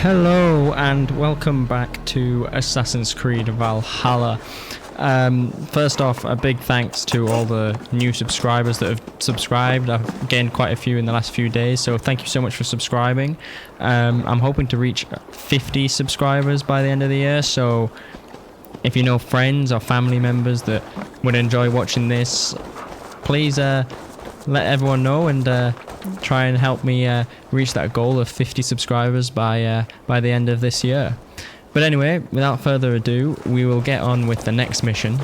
Hello and welcome back to Assassin's Creed Valhalla. First off, a big thanks to all the new subscribers that have subscribed. I've gained quite a few in the last few days, so thank you so much for subscribing. I'm hoping to reach 50 subscribers by the end of the year, so if you know friends or family members that would enjoy watching this, please let everyone know and try and help me reach that goal of 50 subscribers by the end of this year. But anyway, without further ado, we will get on with the next mission,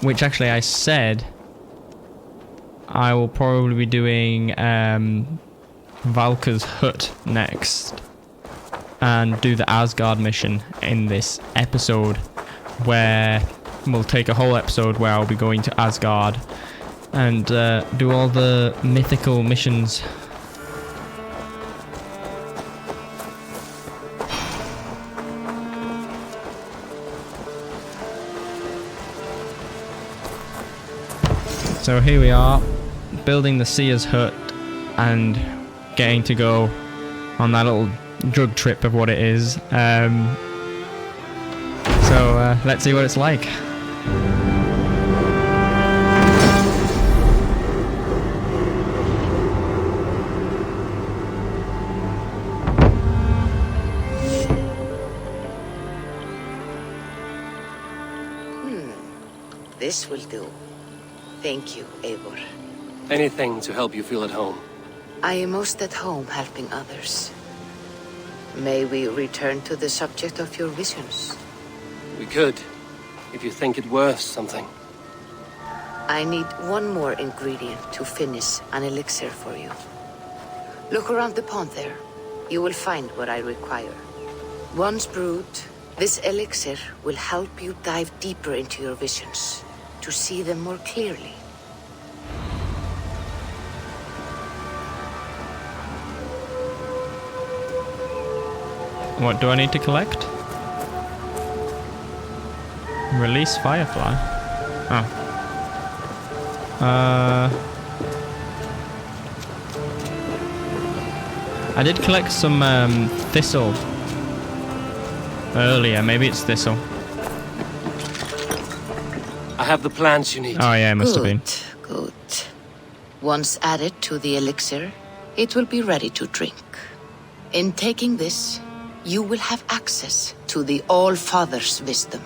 which actually I said I will probably be doing VALKA'S hut next and do the Asgard mission in this episode, where we'll take a whole episode where I'll be going to Asgard and do all the mythical missions. So here we are, building the seer's hut and getting to go on that little drug trip of what it is. So let's see what it's like. This will do. Thank you, Eivor. Anything to help you feel at home. I am most at home helping others. May we return to the subject of your visions? We could, if you think it worth something. I need one more ingredient to finish an elixir for you. Look around the pond there. You will find what I require. Once brewed, this elixir will help you dive deeper into your visions, to see them more clearly. What do I need to collect? Release Firefly. Oh. I did collect some thistle earlier. Maybe it's thistle. I have the plants you need. Oh yeah, it must have been. Good. Once added to the elixir, it will be ready to drink. In taking this, you will have access to the All-Father's wisdom.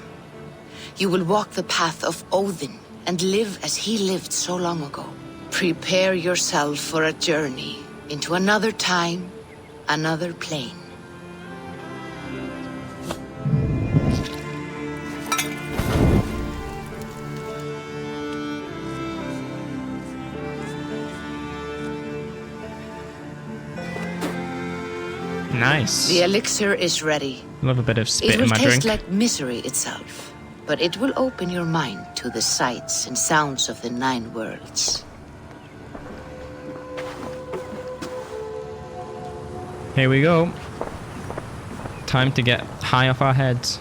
You will walk the path of Odin and live as he lived so long ago. Prepare yourself for a journey into another time, another plane. Nice. The elixir is ready. A little bit of spit It will in my taste drink. like misery itself, but it will open your mind to the sights and sounds of the 9 worlds. Here we go. Time to get high off our heads.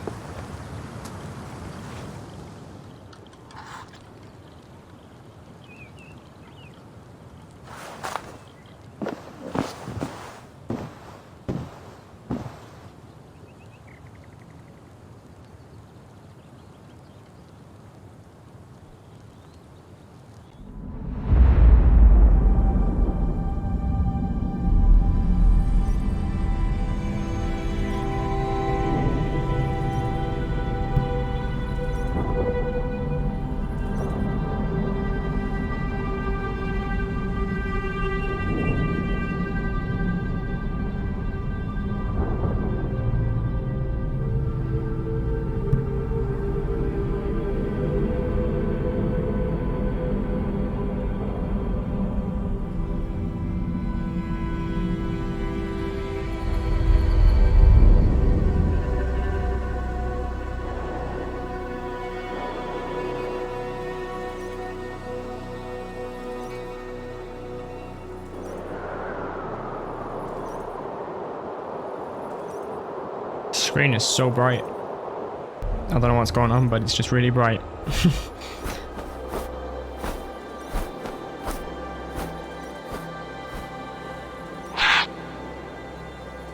Screen is so bright. I don't know what's going on, but it's just really bright.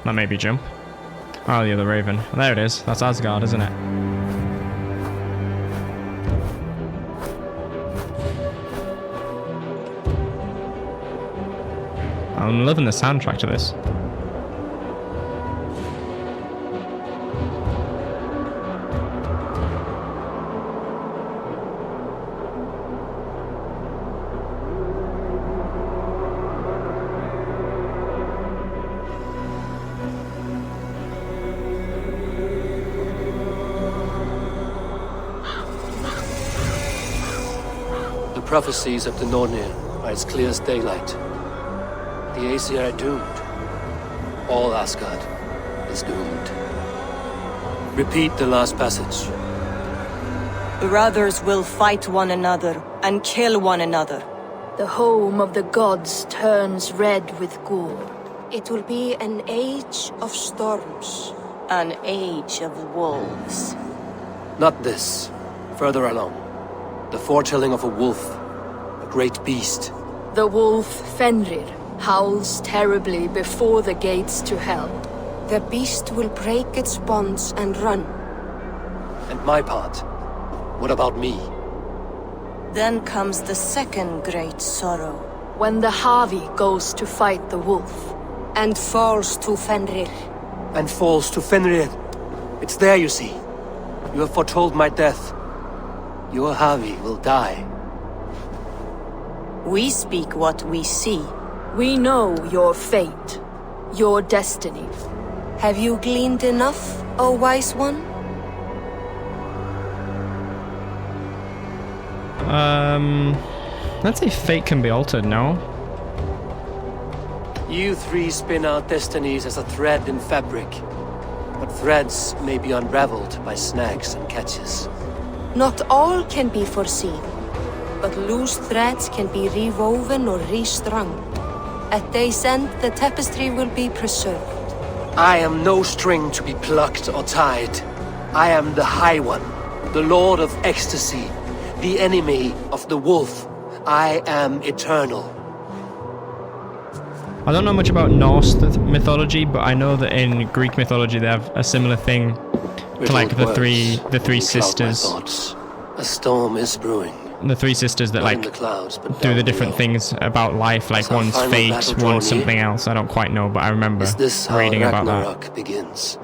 That made me jump. Oh, the other raven. There it is. That's Asgard, isn't it? I'm loving the soundtrack to this. The prophecies of the Nornir are as clear as daylight. The Aesir are doomed. All Asgard is doomed. Repeat the last passage. Brothers will fight one another and kill one another. The home of the gods turns red with gore. It will be an age of storms, an age of wolves. Not this. Further along. The foretelling of a wolf. A great beast. The wolf Fenrir howls terribly before the gates to hell. The beast will break its bonds and run. And my part. What about me? Then comes the second great sorrow. When the Havi goes to fight the wolf. And falls to Fenrir. And falls to Fenrir. It's there, you see. You have foretold my death. Your Havi will die. We speak what we see. We know your fate, your destiny. Have you gleaned enough, O wise one? Let's say fate can be altered, no? You three spin out destinies as a thread in fabric. But threads may be unraveled by snags and catches. Not all can be foreseen, but loose threads can be rewoven or restrung. At day's end, the tapestry will be preserved. I am no string to be plucked or tied. I am the High One, the Lord of Ecstasy, the enemy of the wolf. I am eternal. I don't know much about Norse mythology, but I know that in Greek mythology they have a similar thing to like the three sisters. A storm is brewing. The three sisters that like clouds, do the different things about life, like one's fate, one's something else. I don't quite know, but I remember reading about that. Begins?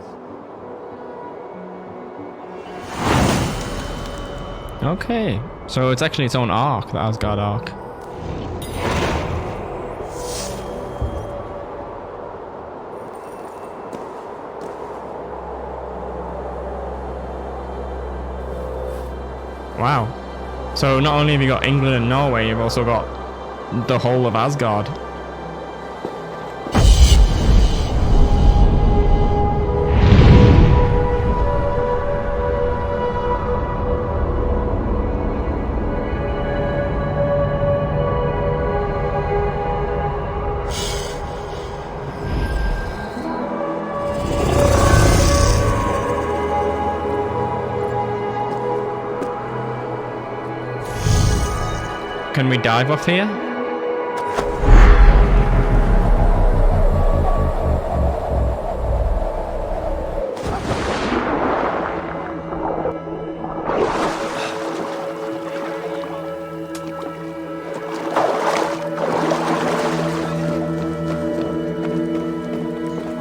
Okay, so it's actually its own arc, the Asgard arc. Wow. So not only have you got England and Norway, you've also got the whole of Asgard. Can we dive off here?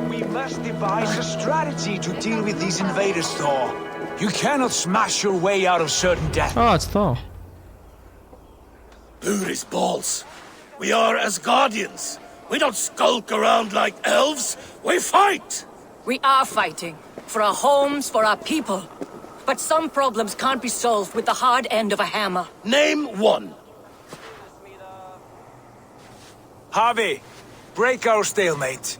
We must devise a strategy to deal with these invaders, Thor. You cannot smash your way out of certain death. Oh, it's Thor. Booty's balls. We are Asgardians. We don't skulk around like elves. We fight! We are fighting. For our homes, for our people. But some problems can't be solved with the hard end of a hammer. Name one. Harvey, break our stalemate.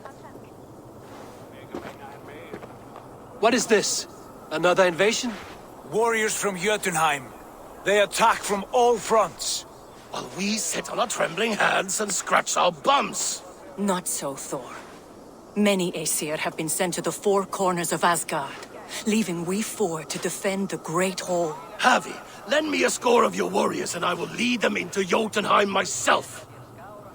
What is this? Another invasion? Warriors from Jotunheim. They attack from all fronts. While we sit on our trembling hands and scratch our bums. Not so, Thor. Many Aesir have been sent to the four corners of Asgard, leaving we four to defend the Great Hall. Havi, lend me a score of your warriors and I will lead them into Jotunheim myself.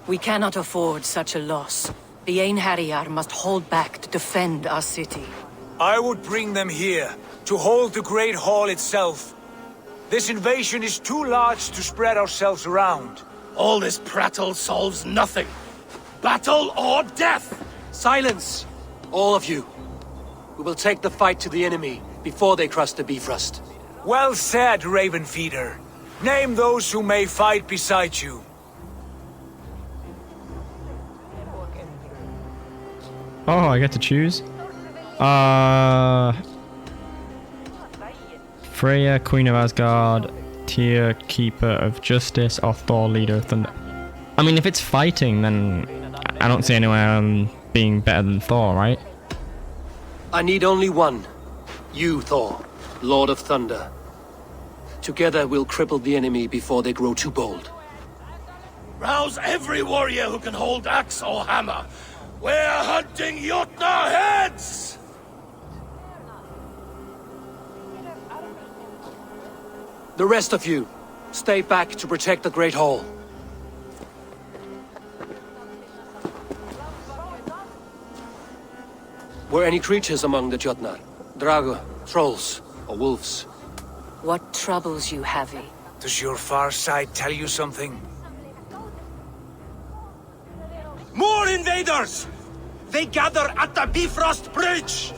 We cannot afford such a loss. The Einherjar must hold back to defend our city. I would bring them here, to hold the Great Hall itself. This invasion is too large to spread ourselves around. All this prattle solves nothing. Battle or death! Silence! All of you. We will take the fight to the enemy before they cross the Bifrost. Well said, Ravenfeeder. Name those who may fight beside you. Oh, I get to choose. Freya, Queen of Asgard, Tyr, Keeper of Justice, or Thor, Leader of Thunder. I mean, if it's fighting, then I don't see anyone being better than Thor, right? I need only one. You, Thor, Lord of Thunder. Together we'll cripple the enemy before they grow too bold. Rouse every warrior who can hold axe or hammer. We're hunting Jotnar heads! The rest of you, stay back to protect the Great Hall. Were any creatures among the Jotnar? Drago, trolls, or wolves? What troubles you, Havi? Does your far side tell you something? More invaders! They gather at the Bifrost Bridge!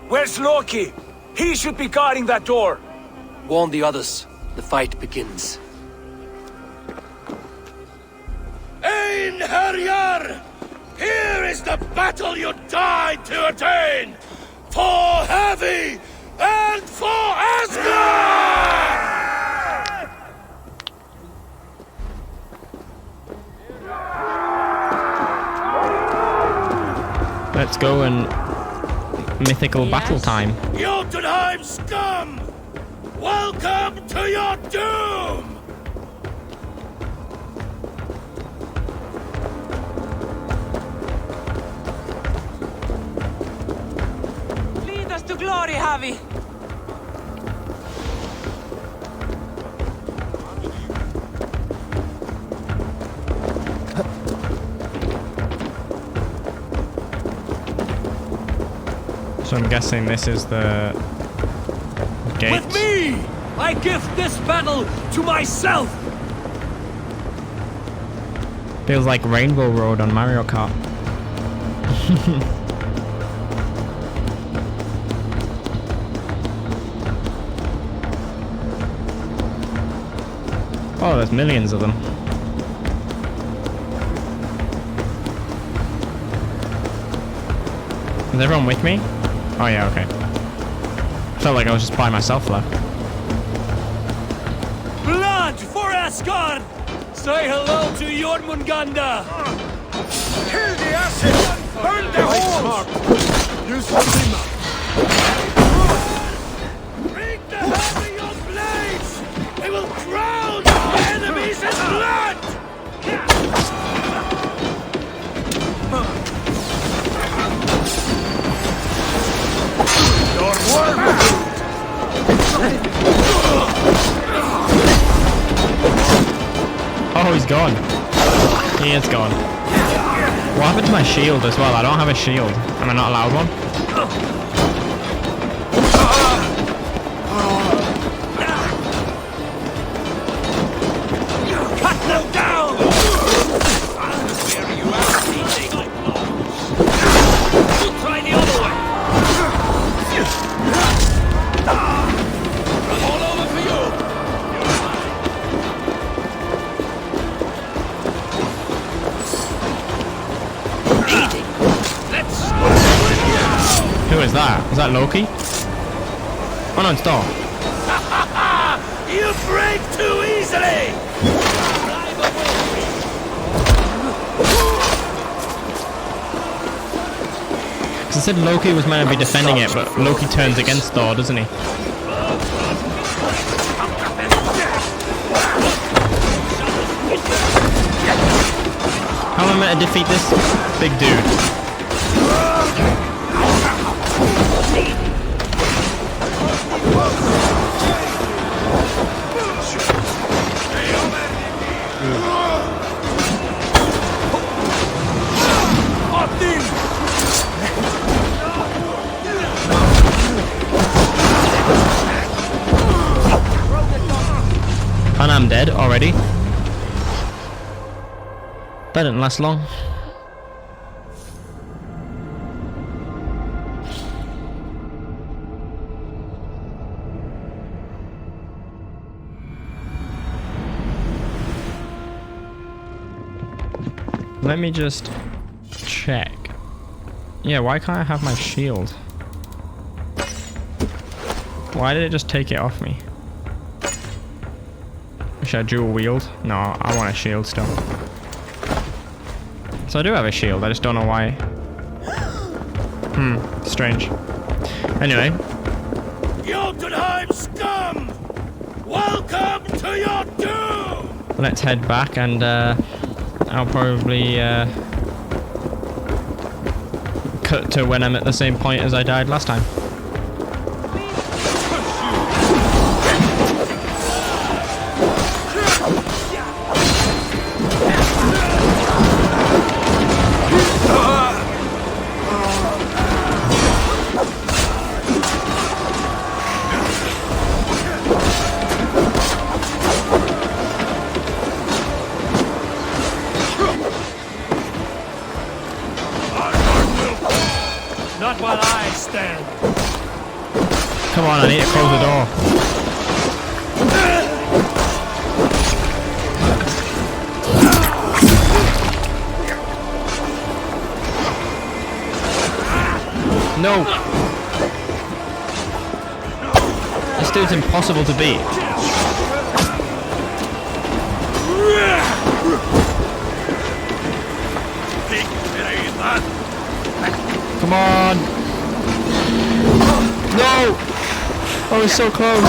Where's Loki? He should be guarding that door. Warn the others. The fight begins. Einherjar! Here is the battle you died to attain! For Havi and for Asgard! Let's go and mythical battle time. Jotunheim scum! Welcome to your doom! Lead us to glory, Havi! So I'm guessing this is the gate. With me! I gift this battle to myself! Feels like Rainbow Road on Mario Kart. Oh, there's millions of them. Is everyone with me? Oh yeah, okay. Felt like I was just by myself there. Blood for Asgard! Say hello to Jormungandr! Kill the asset! Burn the holes! Bring the heavy your blades! They will drown our enemies in blood! Oh, he's gone. He is gone. What happened to my shield as well? I don't have a shield. Am I not allowed one? Cut them down! Try the other way! All over for you! Who is that? Is that Loki? Oh no, it's Thor. You break too easily! Because I said Loki was meant to be defending it, but Loki turns against Thor, doesn't he? How am I meant to defeat this big dude? undead already. That didn't last long. Let me just check. Yeah, why can't I have my shield? Why did it just take it off me? Should I dual wield? No, I want a shield still. So I do have a shield, I just don't know why. Strange. Anyway. Jotunheim scum! Welcome to your doom! Let's head back and I'll probably cut to when I'm at the same point as I died last time. Not while I stand. Come on, I need to close the door. No! This dude's impossible to beat. Come on! No! Oh, it's so close!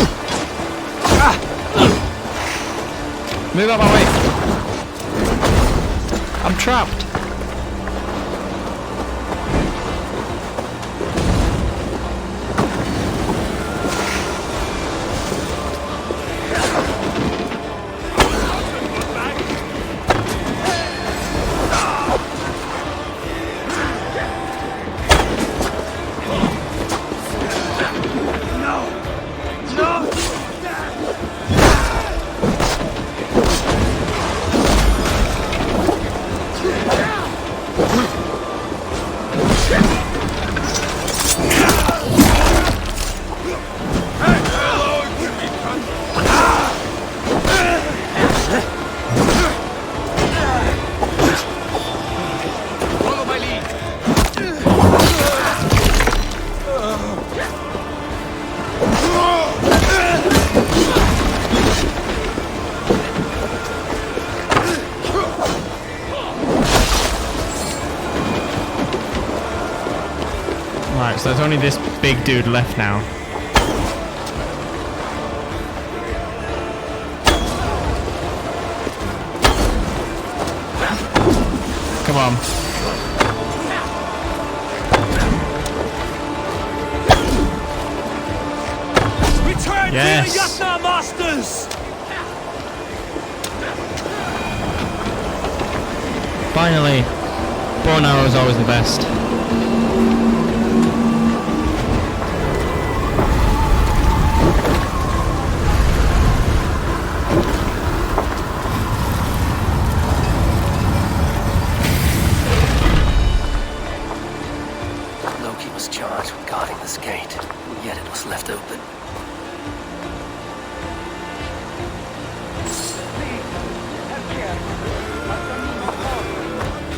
Move out my way! I'm trapped! Right, so there's only this big dude left now. Come on. Return Yes. to your Yatna masters! Finally. Bow and arrow is always the best. Loki was charged with guarding this gate, yet it was left open.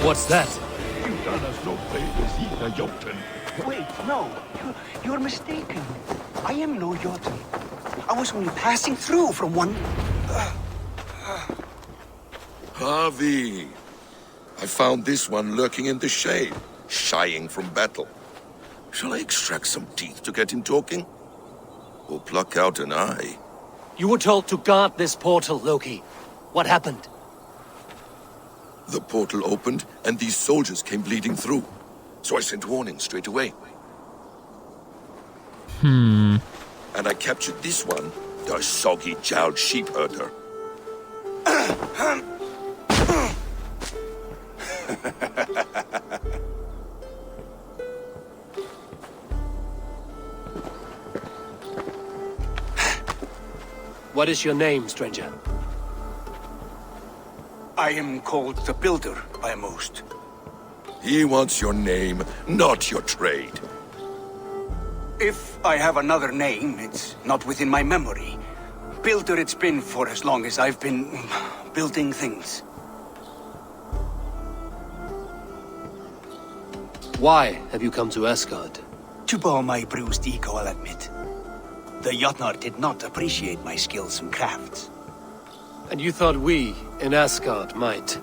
What's that? You've done us no favors either, Jotun. Wait, no. You're mistaken. I am no Jotun. I was only passing through from one... Harvey, I found this one lurking in the shade, shying from battle. Shall I extract some teeth to get him talking? Or pluck out an eye? You were told to guard this portal, Loki. What happened? The portal opened, and these soldiers came bleeding through. So I sent warning straight away. And I captured this one, the soggy-jowled sheep herder. What is your name, stranger? I am called the Builder by most. He wants your name, not your trade. If I have another name, it's not within my memory. Builder it's been for as long as I've been building things. Why have you come to Asgard? To bow my bruised ego, I'll admit. The Jotnar did not appreciate my skills and crafts. And you thought we, in Asgard, might?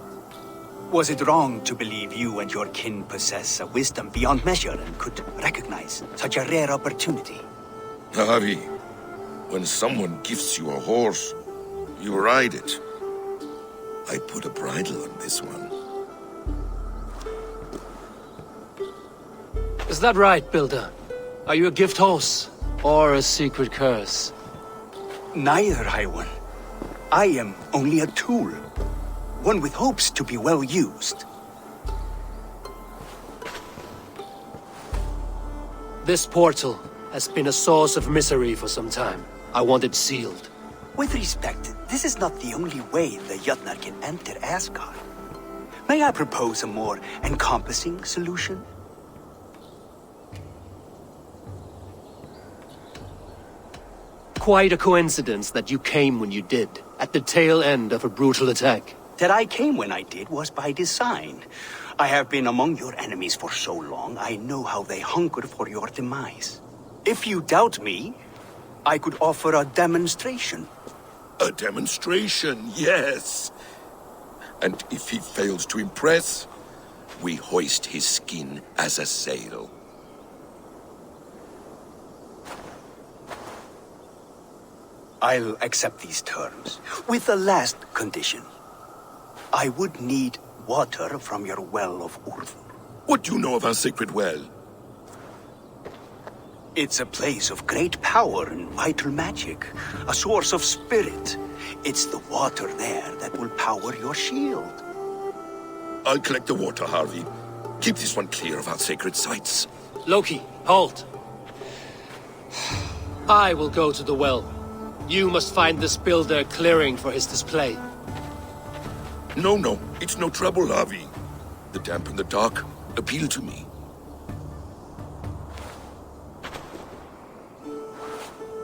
Was it wrong to believe you and your kin possess a wisdom beyond measure and could recognize such a rare opportunity? Harvey, when someone gifts you a horse, you ride it. I put a bridle on this one. Is that right, Builder? Are you a gift horse, or a secret curse? Neither, High One. I am only a tool. One with hopes to be well used. This portal has been a source of misery for some time. I want it sealed. With respect, this is not the only way the Jotnar can enter Asgard. May I propose a more encompassing solution? Quite a coincidence that you came when you did, at the tail end of a brutal attack. That I came when I did was by design. I have been among your enemies for so long, I know how they hunger for your demise. If you doubt me, I could offer a demonstration. A demonstration, yes. And if he fails to impress, we hoist his skin as a sail. I'll accept these terms, with the last condition. I would need water from your well of URDR. What do you know of our sacred well? It's a place of great power and vital magic, a source of spirit. It's the water there that will power your shield. I'll collect the water, Harvey. Keep this one clear of our sacred sites. Loki, halt! I will go to the well. You must find this builder clearing for his display. No, it's no trouble, Harvey. The damp and the dark appeal to me.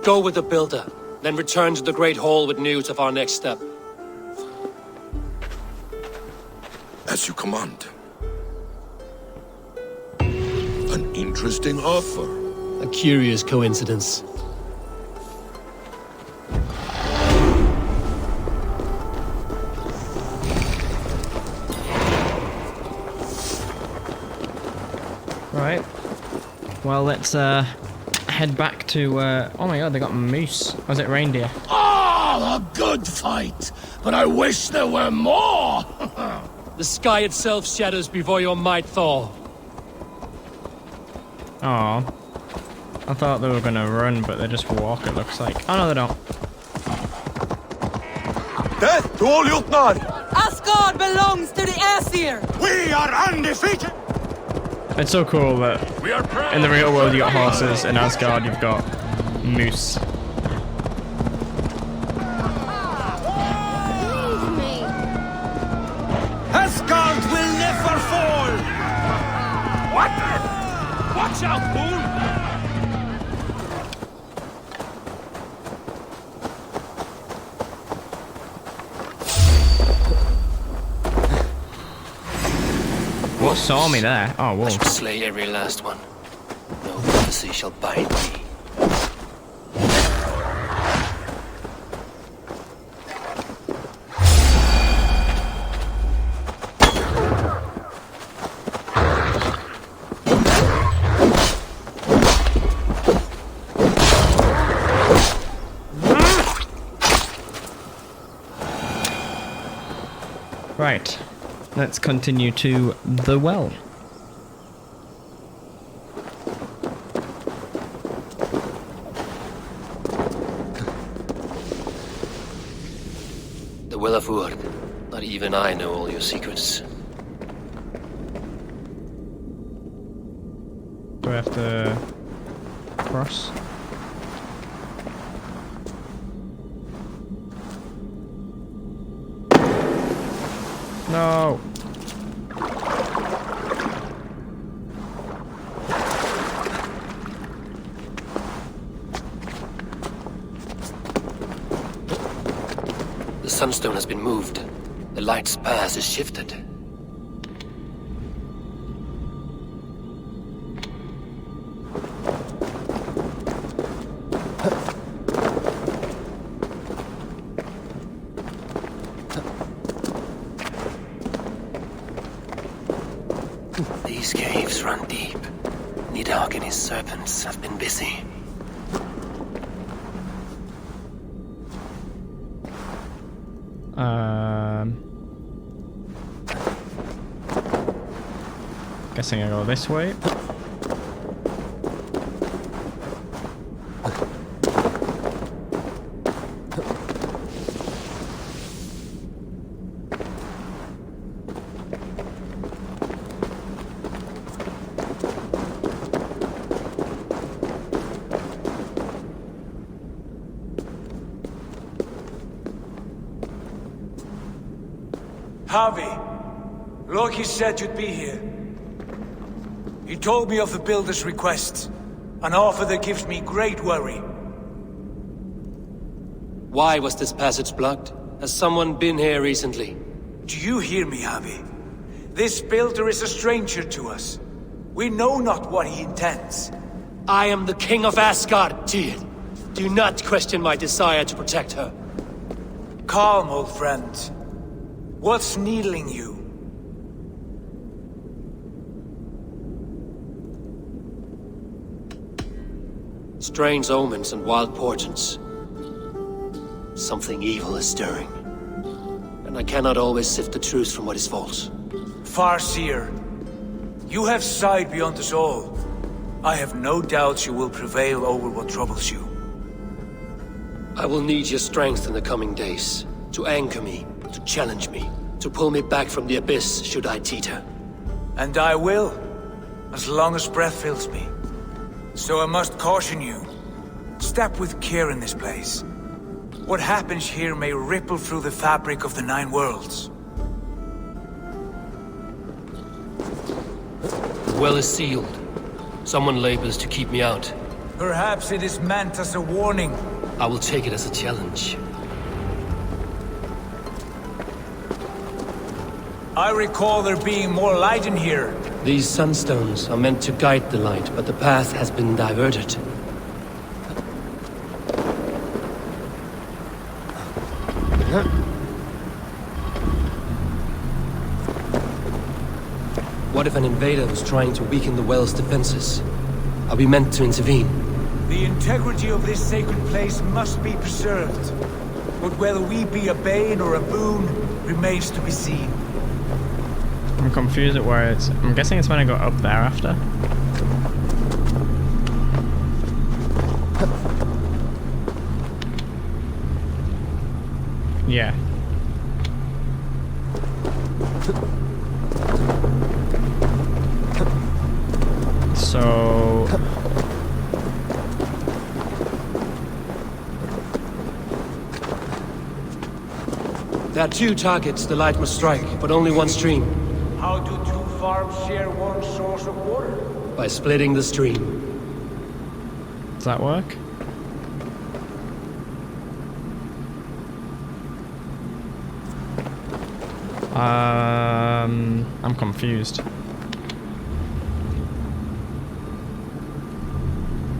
Go with the builder, then return to the Great Hall with news of our next step. As you command. An interesting offer. A curious coincidence. Right. Well, let's head back to. Oh my God, they got moose. Was it reindeer? Ah, a good fight, but I wish there were more. The sky itself shatters before your might, Thor. Aw. I thought they were gonna run, but they just walk, it looks like. Oh no, they don't. Death to all Jotnar! Asgard belongs to the Aesir! We are undefeated! It's so cool that in the real world you got horses, in Asgard you've got moose. Asgard will never fall! What? Watch out, fool! What saw me there? Oh, I wolves. shall slay every last one. No prophecy shall bind me. Right. Let's continue to the well. The Well of URDR. Not even I know all your secrets. Do I have to cross? No. The sunstone has been moved. The light's path is shifted. These caves run deep. Nidhogg and his serpents have been busy. Guessing I go this way. Harvey, Loki said you'd be here. He told me of the Builder's request, an offer that gives me great worry. Why was this passage blocked? Has someone been here recently? Do you hear me, Harvey? This Builder is a stranger to us. We know not what he intends. I am the King of Asgard, Tyr. Do not question my desire to protect her. Calm, old friend. What's needling you? Strange omens and wild portents. Something evil is stirring. And I cannot always sift the truth from what is false. Farseer, you have sight beyond us all. I have no doubts you will prevail over what troubles you. I will need your strength in the coming days. To anchor me, to challenge me, to pull me back from the abyss should I teeter. And I will, as long as breath fills me. So I must caution you. Step with care in this place. What happens here may ripple through the fabric of the Nine Worlds. The well is sealed. Someone labors to keep me out. Perhaps it is meant as a warning. I will take it as a challenge. I recall there being more light in here. These sunstones are meant to guide the light, but the path has been diverted. What if an invader was trying to weaken the well's defenses? Are we meant to intervene? The integrity of this sacred place must be preserved. But whether we be a bane or a boon remains to be seen. I'm confused at where it's... I'm guessing it's when I go up there after. Yeah. So... There are two targets the light must strike, but only one stream. How do two farms share one source of water? By splitting the stream. Does that work? I'm confused.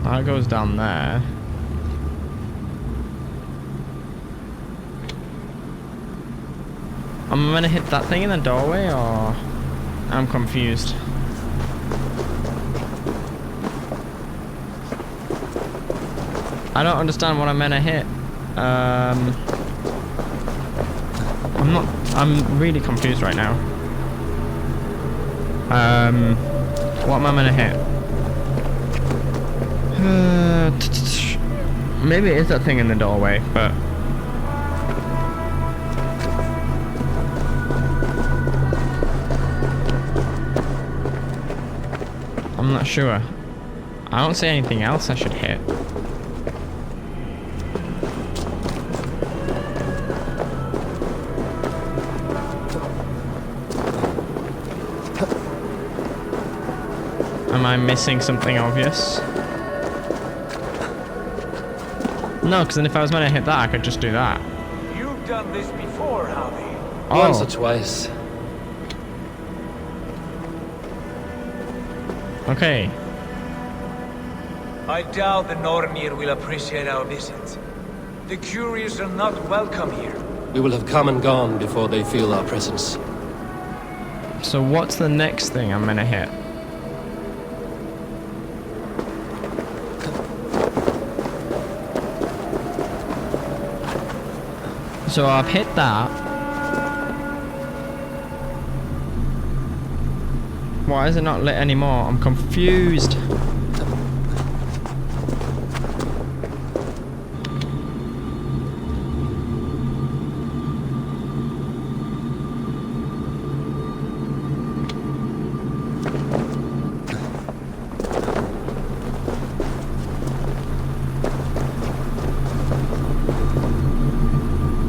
That goes down there. Am I gonna hit that thing in the doorway, or... I'm confused. I don't understand what I'm meant to hit. I'm really confused right now. What am I meant to hit? Maybe it is that thing in the doorway, but... I'm not sure. I don't see anything else I should hit. I missing something obvious? No, because then if I was meant to hit that, I could just do that. You've done this before, Harvey. Once or twice. Okay. I doubt the Nornir will appreciate our visit. The curious are not welcome here. We will have come and gone before they feel our presence. So what's the next thing I'm gonna hit? So I've hit that. Why is it not lit anymore? I'm confused.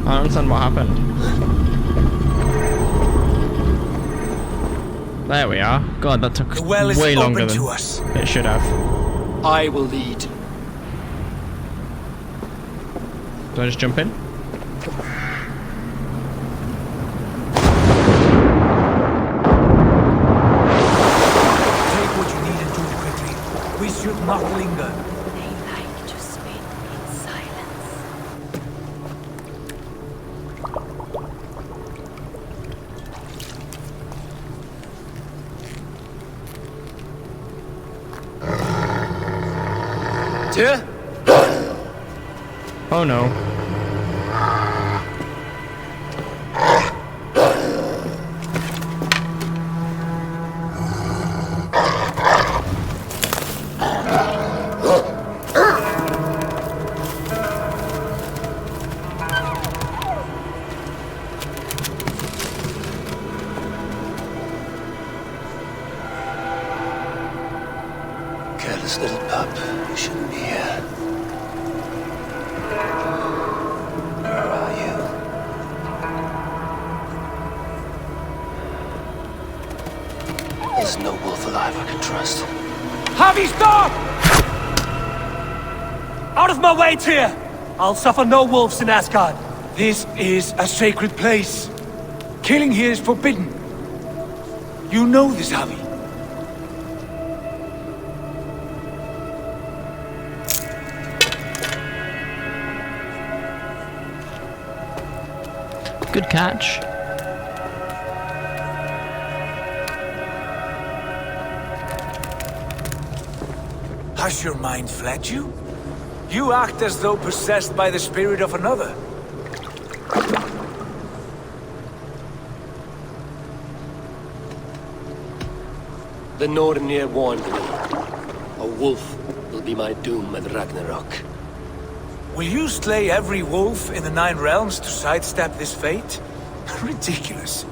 I don't understand what happened. There we are. God, that took The well is way longer open than to us. it should have. I will lead. Do I just jump in? Take what you need and do it quickly. We should not linger. They like to spin in silence. Tyr? Oh no. Careless little pup. You shouldn't be here. Where are you? There's no wolf alive I can trust. Harvey, stop! Out of my way, Tyr! I'll suffer no wolves in Asgard. This is a sacred place. Killing here is forbidden. You know this, Harvey. Good catch. Has your mind fled you? You act as though possessed by the spirit of another. The Nornir warned me. A wolf will be my doom at Ragnarok. Will you slay every wolf in the 9 realms to sidestep this fate? Ridiculous.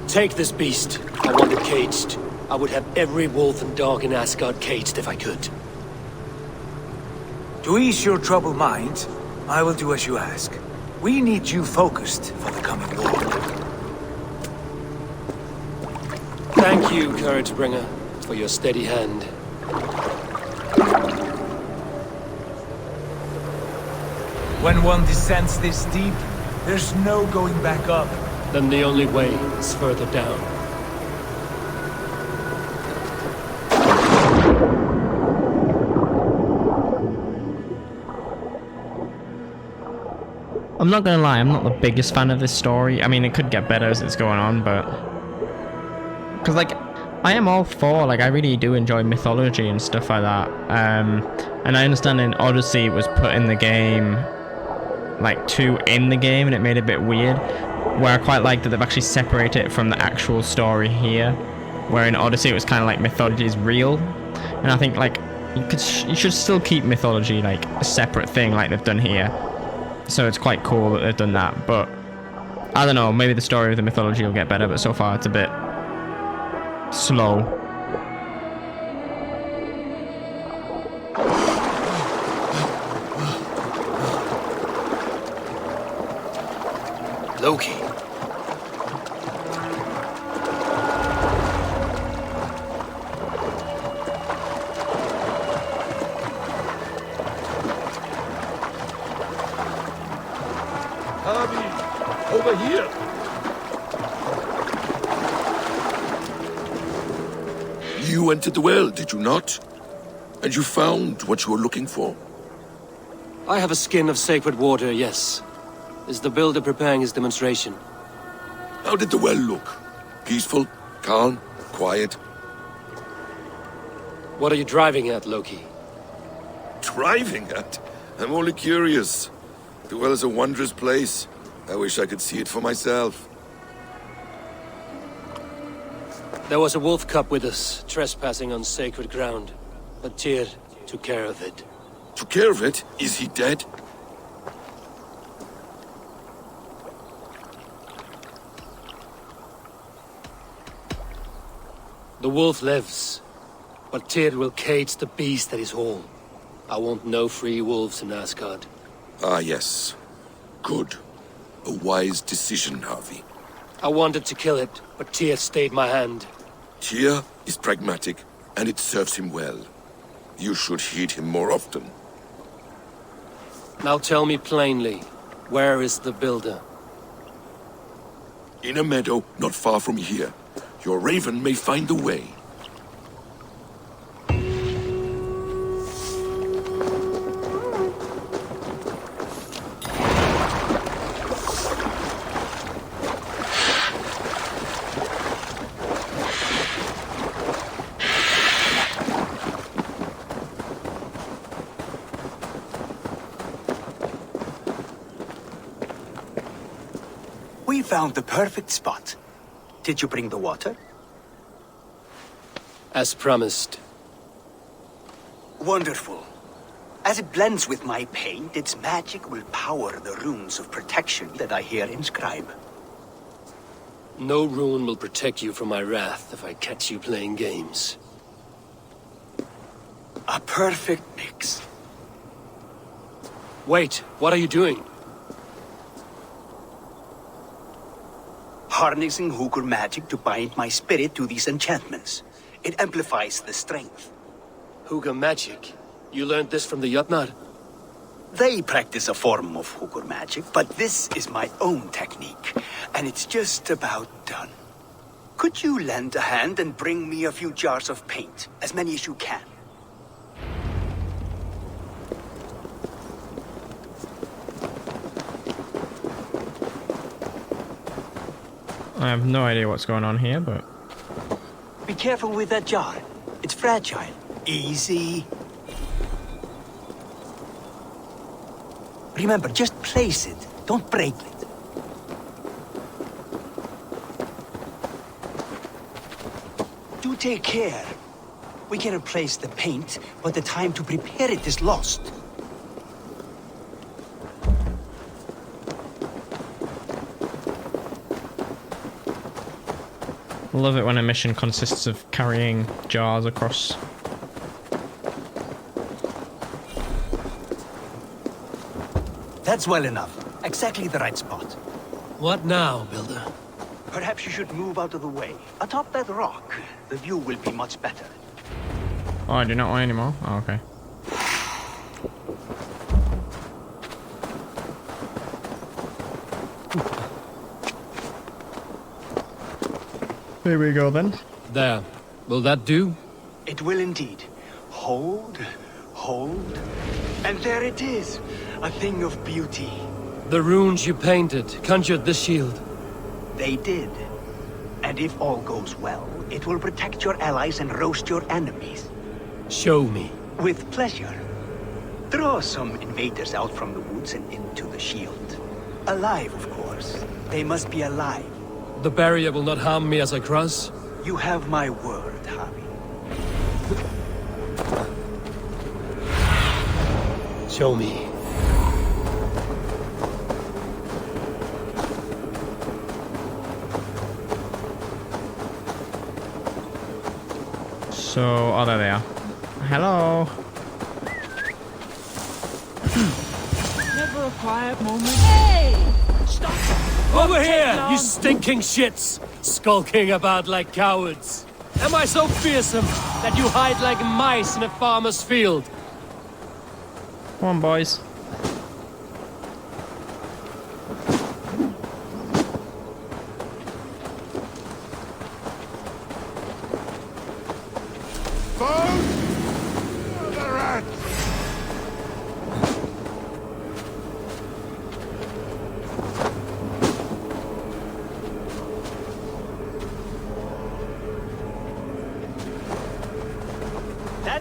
Take this beast. I want it caged. I would have every wolf and dog in Asgard caged if I could. To ease your troubled mind, I will do as you ask. We need you focused for the coming war. Thank you, Courage Bringer, for your steady hand. When one descends this deep, there's no going back up. Then the only way is further down. I'm not gonna lie, I'm not the biggest fan of this story. I mean, it could get better as it's going on, but... Because, like, I am all for, like, I really do enjoy mythology and stuff like that. And I understand in Odyssey it was put in the game, like, 2 in the game, and it made it a bit weird. Where I quite like that they've actually separated it from the actual story here. Where in Odyssey it was kind of like mythology is real. And I think, like, you should still keep mythology, like, a separate thing like they've done here. So it's quite cool that they've done that, but I don't know, maybe the story of the mythology will get better, but so far it's a bit slow. Loki. over here! You entered the well, did you not? And you found what you were looking for? I have a skin of sacred water, yes. Is the builder preparing his demonstration? How did the well look? Peaceful? Calm? Quiet? What are you driving at, Loki? Driving at? I'm only curious. The well is a wondrous place. I wish I could see it for myself. There was a wolf cub with us, trespassing on sacred ground. But Tyr took care of it. Took care of it? Is he dead? The wolf lives, but Tyr will cage the beast at his home. I want no free wolves in Asgard. Ah, yes. Good. A wise decision, Harvey. I wanted to kill it, but Tyr stayed my hand. Tyr is pragmatic, and it serves him well. You should heed him more often. Now tell me plainly, where is the builder? In a meadow not far from here. Your raven may find the way. We found the perfect spot. Did you bring the water? As promised. Wonderful. As it blends with my paint, its magic will power the runes of protection that I hear inscribe. No rune will protect you from my wrath if I catch you playing games. A perfect mix. Wait, what are you doing? Harnessing Hooker magic to bind my spirit to these enchantments. It amplifies the strength. Hooker magic? You learned this from the Jötnar? They practice a form of Hooker magic, but this is my own technique, and it's just about done. Could you lend a hand and bring me a few jars of paint? As many as you can. I have no idea what's going on here, but... Be careful with that jar. It's fragile. Easy. Remember, just place it. Don't break it. Do take care. We can replace the paint, but the time to prepare it is lost. I love it when a mission consists of carrying jars across. That's well enough. Exactly the right spot. What now, Builder? Perhaps you should move out of the way. Atop that rock, the view will be much better. Oh, I do not want any more? Oh, okay. Here we go then. There. Will that do? It will indeed. Hold, hold, and there it is. A thing of beauty. The runes you painted conjured the shield. They did. And if all goes well, it will protect your allies and roast your enemies. Show me. With pleasure. Draw some invaders out from the woods and into the shield. Alive, of course. They must be alive. The barrier will not harm me as I cross? You have my word, Harvey. Show me. So, oh, there they are. Hello. Never a quiet moment. Hey! Stop! Over here, you stinking shits! Skulking about like cowards. Am I so fearsome that you hide like mice in a farmer's field? Come on, boys.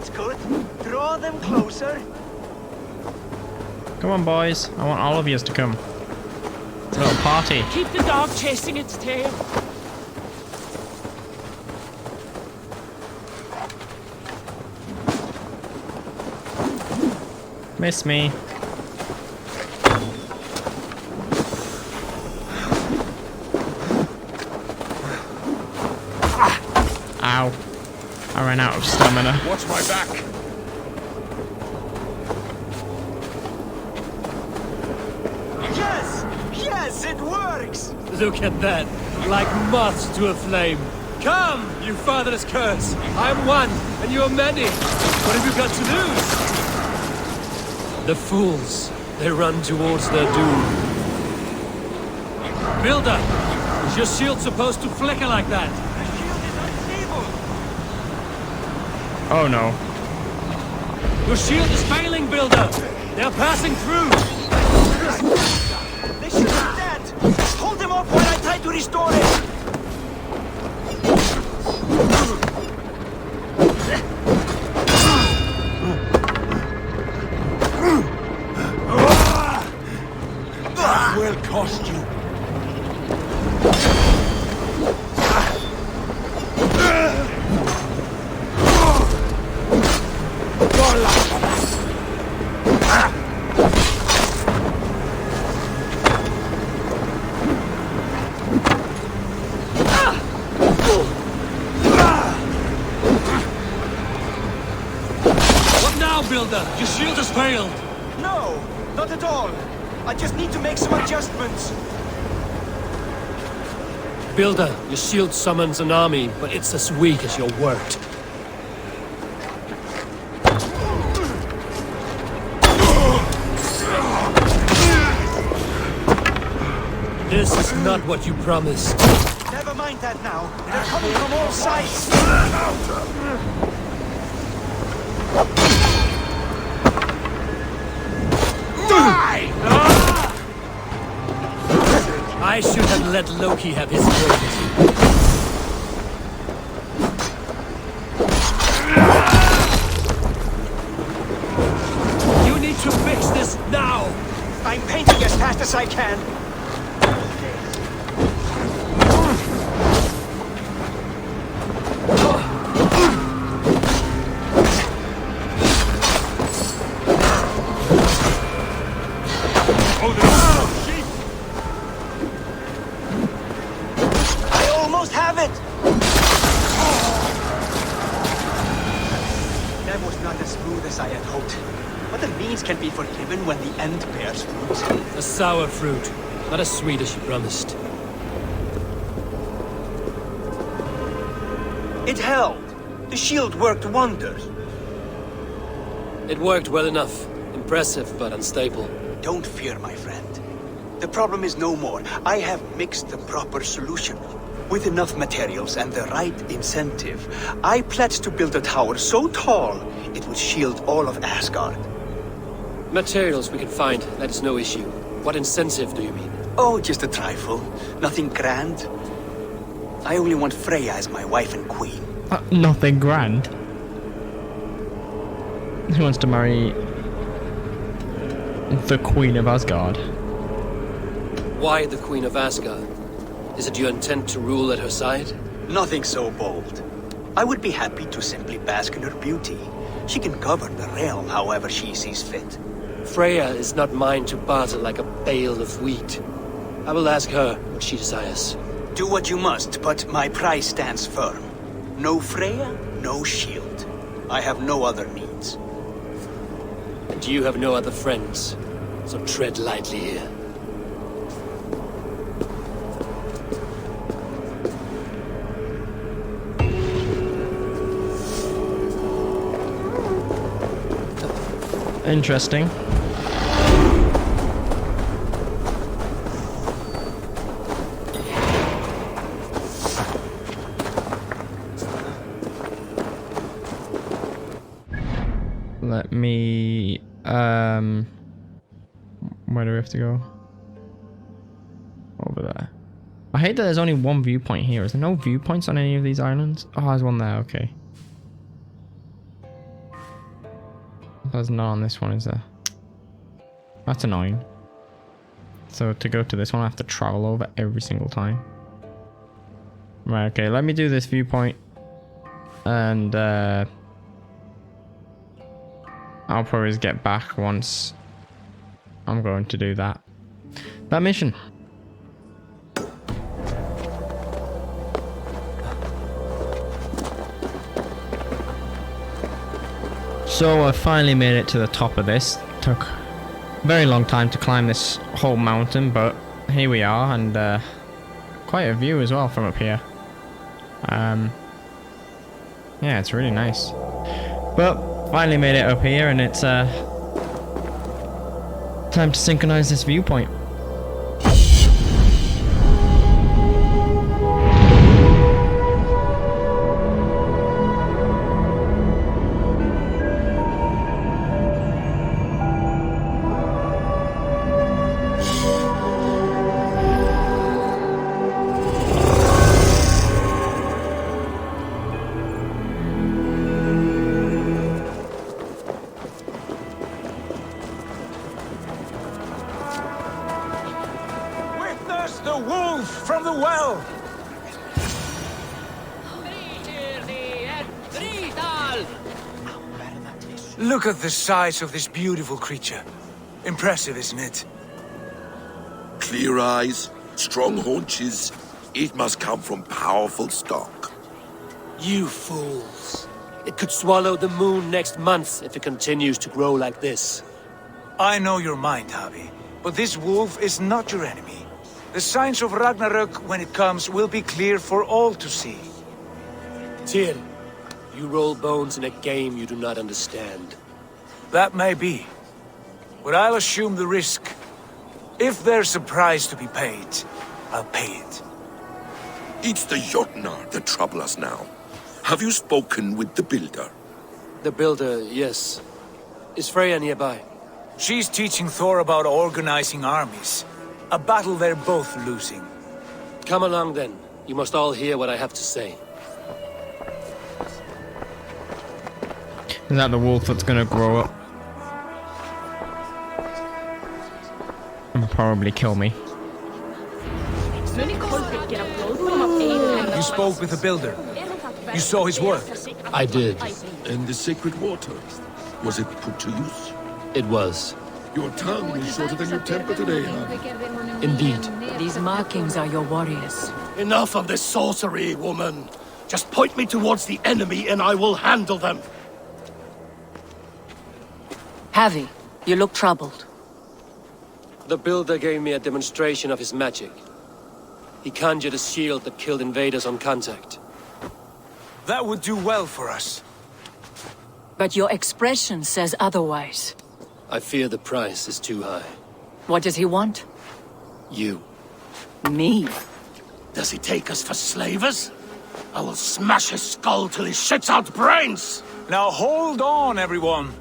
That's good. Draw them closer. Come on, boys. I want all of yous to come. It's a little party. Keep the dog chasing its tail. Miss me. Ow. I ran out of stamina. Watch my back. Yes! Yes, it works! Look at that! Like moths to a flame! Come, you fatherless curse! I'm one, and you're many! What have you got to lose? The fools, they run towards their doom. Builder, is your shield supposed to flicker like that? The shield is unstable! Oh no. Your shield is failing, Builder! They're passing through! The shield is dead! Hold them off while I try to restore it! That will cost you. What now, Builder? Your shield has failed! No, not at all. I just need to make some adjustments. Builder, your shield summons an army, but it's as weak as your word. This is not what you promised. Never mind that now. They're coming from all sides. I should have let Loki have his way. You need to fix this now! I'm painting as fast as I can. Can be forgiven when the end bears fruit. A sour fruit, not as sweet as you promised. It held. The shield worked wonders. It worked well enough. Impressive, but unstable. Don't fear, my friend. The problem is no more. I have mixed the proper solution. With enough materials and the right incentive, I pledge to build a tower so tall it would shield all of Asgard. Materials we can find, that is no issue. What incentive do you mean? Oh, just a trifle. Nothing grand. I only want Freya as my wife and queen. Nothing grand. He wants to marry the Queen of Asgard. Why the Queen of Asgard? Is it your intent to rule at her side? Nothing so bold. I would be happy to simply bask in her beauty. She can govern the realm however she sees fit. Freya is not mine to barter like a bale of wheat. I will ask her what she desires. Do what you must, but my price stands firm. No Freya, no shield. I have no other needs. And you have no other friends, so tread lightly here. Interesting. Let me where do we have to go? Over there. I hate that there's only one viewpoint here. Is there no viewpoints on any of these islands? Oh, there's one there, okay. There's none on this one, is there? That's annoying. So to go to this one, I have to travel over every single time. Right, okay, let me do this viewpoint. And I'll probably just get back once I'm going to do that mission. So I finally made it to the top of this. Took a very long time to climb this whole mountain, but here we are, and quite a view as well from up here. Yeah, it's really nice. But finally made it up here, and it's time to synchronize this viewpoint. The wolf from the well! Look at the size of this beautiful creature. Impressive, isn't it? Clear eyes, strong haunches. It must come from powerful stock. You fools. It could swallow the moon next month if it continues to grow like this. I know your mind, Javi, but this wolf is not your enemy. The signs of Ragnarök, when it comes, will be clear for all to see. Tyr, you roll bones in a game you do not understand. That may be, but I'll assume the risk. If there's a price to be paid, I'll pay it. It's the Jotnar that trouble us now. Have you spoken with the Builder? The Builder, yes. Is Freya nearby? She's teaching Thor about organizing armies. A battle they're both losing. Come along then. You must all hear what I have to say. Is that the wolf that's gonna grow up and probably kill me? You spoke with the Builder. You saw his work. I did. And the sacred water, was it put to use? It was. Your tongue is shorter than your temper today, huh? Indeed. These markings are your warriors. Enough of this sorcery, woman. Just point me towards the enemy and I will handle them. Javi, you look troubled. The Builder gave me a demonstration of his magic. He conjured a shield that killed invaders on contact. That would do well for us. But your expression says otherwise. I fear the price is too high. What does he want? You. Me? Does he take us for slavers? I will smash his skull till he shits out brains! Now hold on, everyone.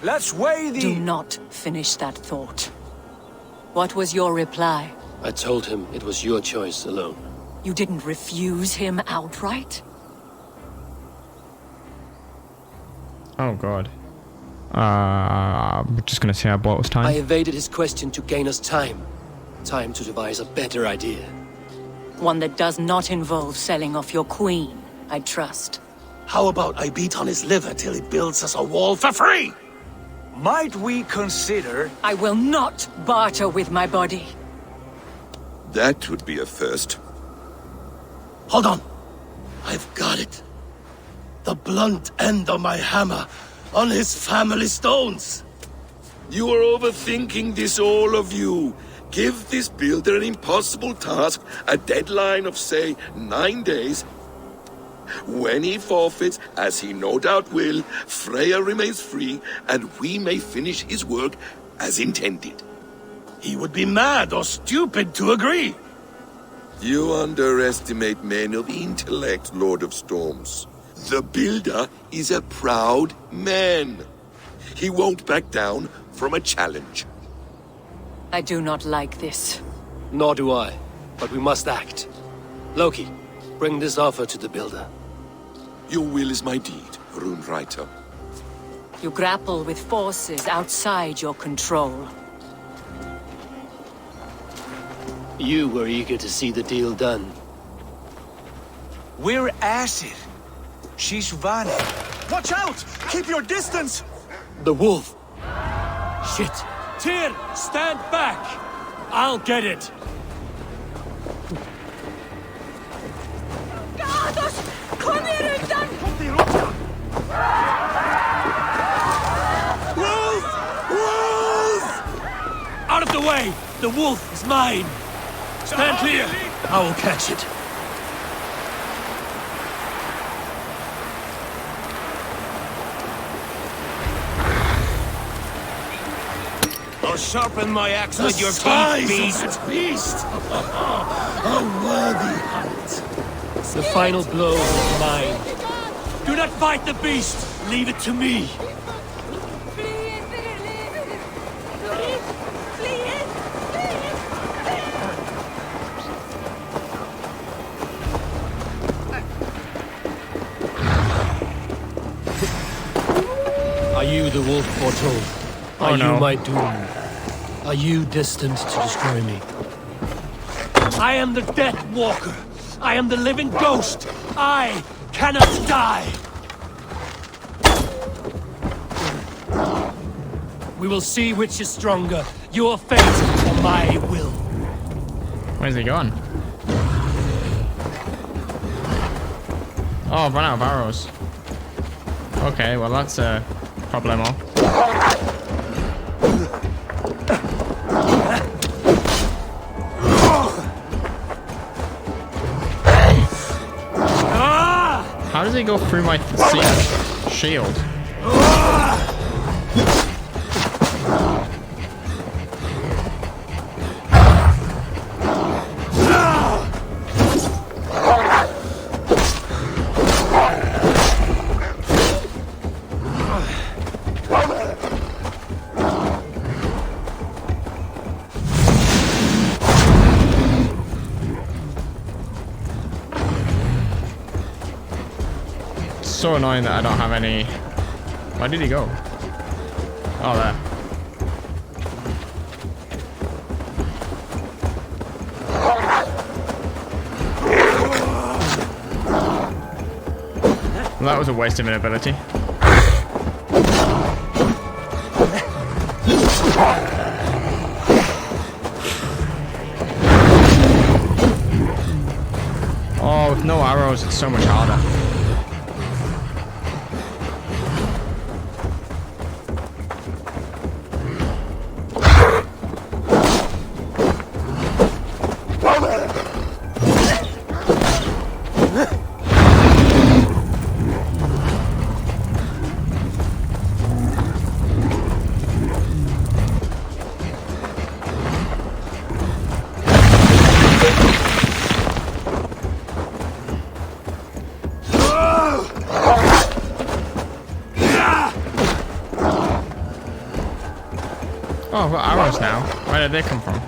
Let's weigh the... Do not finish that thought. What was your reply? I told him it was your choice alone. You didn't refuse him outright? Oh god. I'm just gonna say I bought us time. I evaded his question to gain us time. Time to devise a better idea. One that does not involve selling off your queen, I trust. How about I beat on his liver till he builds us a wall for free? Might we consider... I will not barter with my body. That would be a first. Hold on. I've got it. The blunt end of my hammer on his family stones. You are overthinking this, all of you. Give this Builder an impossible task, a deadline of, say, 9 days. When he forfeits, as he no doubt will, Freya remains free, and we may finish his work as intended. He would be mad or stupid to agree. You underestimate men of intellect, Lord of Storms. The Builder is a proud man. He won't back down from a challenge. I do not like this. Nor do I, but we must act. Loki, bring this offer to the Builder. Your will is my deed, Rune Writer. You grapple with forces outside your control. You were eager to see the deal done. We're Acid. She's Vanna. Watch out! Keep your distance! The wolf! Shit! Tyr, stand back! I'll get it! Gados! Kom hér undan! Wolf! Wolf! Out of the way! The wolf is mine! Stand clear! I will catch it. I'll sharpen my axe The with your size teeth, of beast! that beast! A worthy hunt. The final blow is mine. Do not fight the beast! Leave it to me! Are you the wolf foretold? Are you my doom? Are you destined to destroy me? I am the Death Walker. I am the living ghost. I cannot die. We will see which is stronger, your fate or my will. Where's he going? Oh, I've run out of arrows. Okay, well that's a problemo. How does he go through my shield? So annoying that I don't have any. Where did he go? Oh, there. Well, that was a waste of an ability. Oh, with no arrows, it's so much harder. Oh, I've got arrows now. Where did they come from?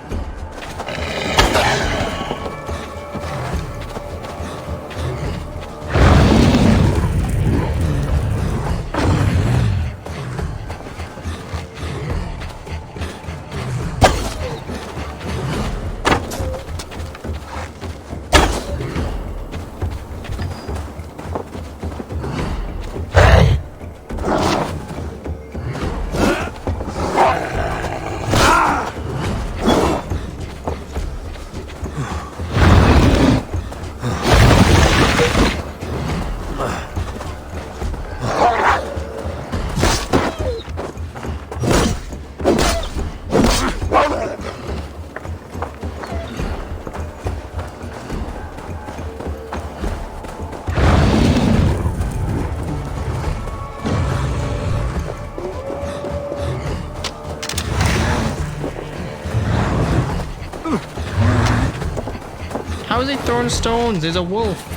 How is he throwing stones? There's a wolf.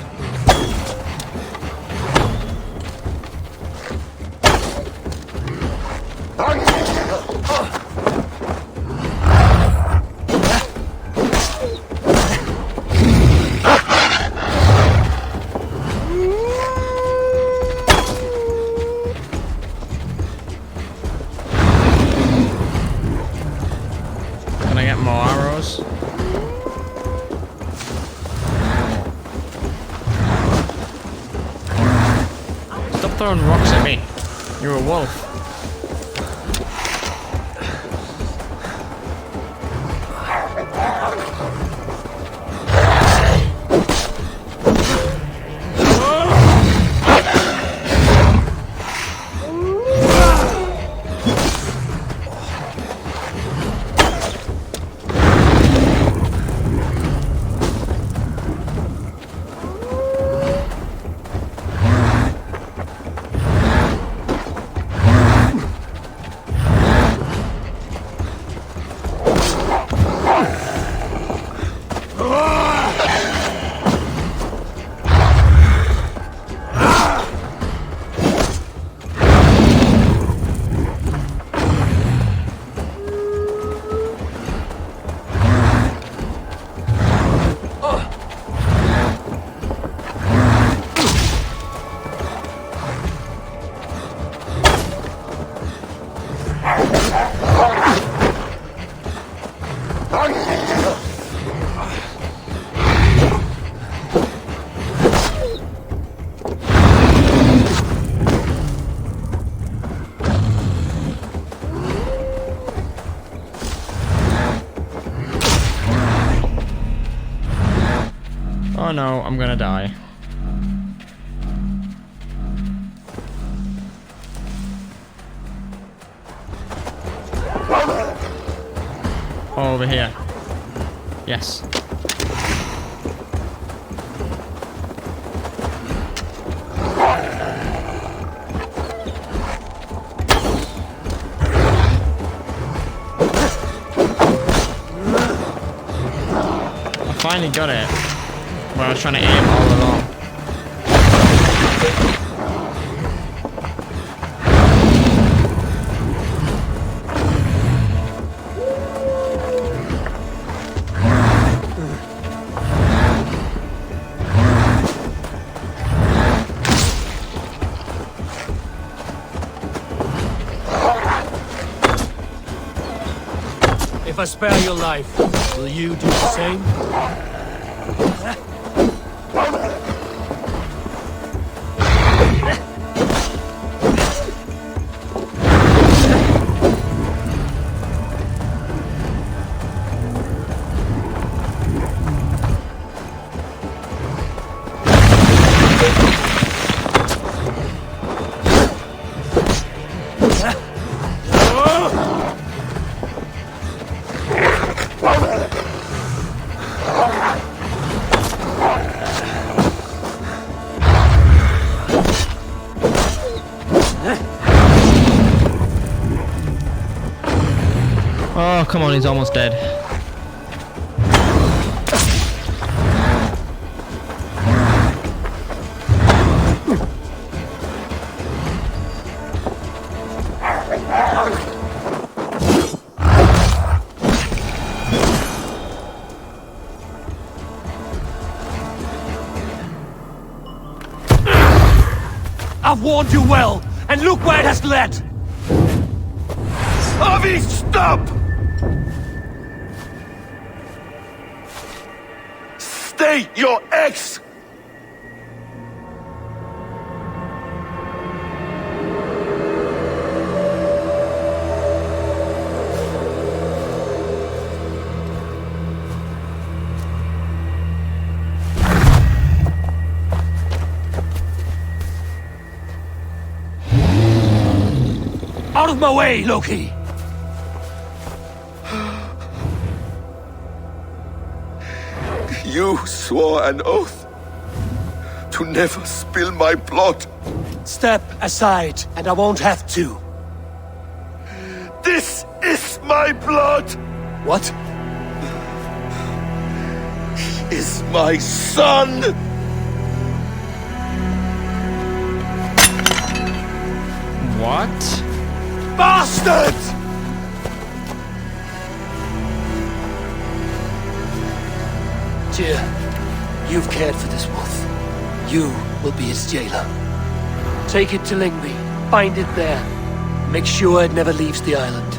goes. Stop throwing rocks at me. You're a wolf. Oh no, I'm gonna die. Oh, over here. Yes. I finally got it. Where I was trying to aim all along. If I spare your life, will you do the same? Oh, come on, he's almost dead. I've warned you well, and look where it has led! Avi, stop! Stay your ex! Out of my way, Loki! You swore an oath to never spill my blood. Step aside, and I won't have to. This is my blood! What? He is my son! What? Bastard! Tyr, you've cared for this wolf. You will be its jailer. Take it to Lingby, find it there. Make sure it never leaves the island.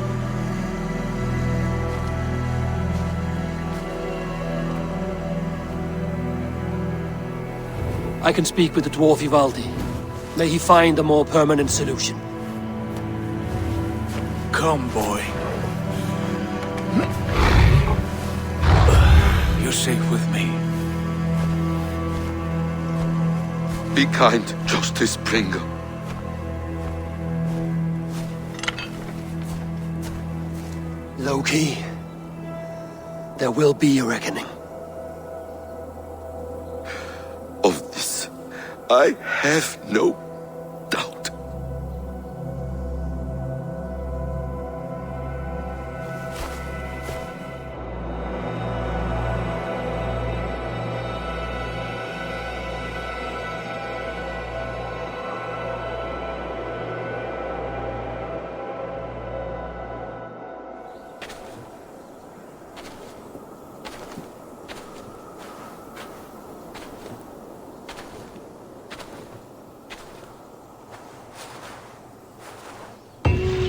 I can speak with the dwarf Ivaldi. May he find a more permanent solution. Come, boy. You're safe with me. Be kind, Justice Bringer. Loki, there will be a reckoning. Of this, I have no doubt.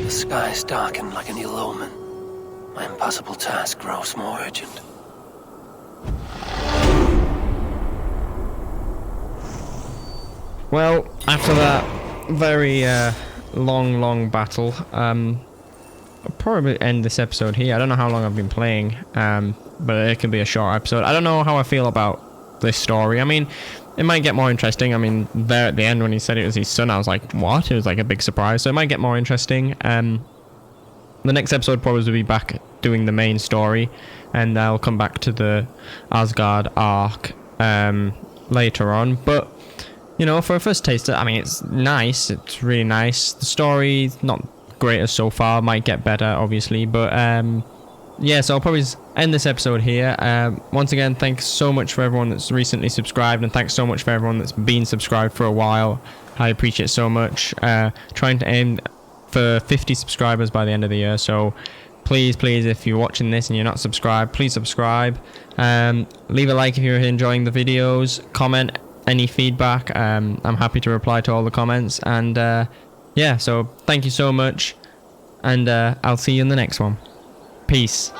The skies darken like an ill omen. My impossible task grows more urgent. Well, after that very long battle, I'll probably end this episode here. I don't know how long I've been playing, but it can be a short episode. I don't know how I feel about this story. I mean, it might get more interesting. I mean, there at the end when he said it was his son, I was like, what? It was like a big surprise. So it might get more interesting. The next episode probably will be back doing the main story, and I'll come back to the Asgard arc later on. But you know, for a first taster, I mean, it's nice. It's really nice. The story's not greatest so far. Might get better, obviously. But yeah, so I'll probably end this episode here. Once again, thanks so much for everyone that's recently subscribed, and thanks so much for everyone that's been subscribed for a while. I appreciate it so much. Trying to aim for 50 subscribers by the end of the year. So please, if you're watching this and you're not subscribed, please subscribe. Leave a like if you're enjoying the videos. Comment any feedback. I'm happy to reply to all the comments. And yeah, so thank you so much, and I'll see you in the next one. Peace.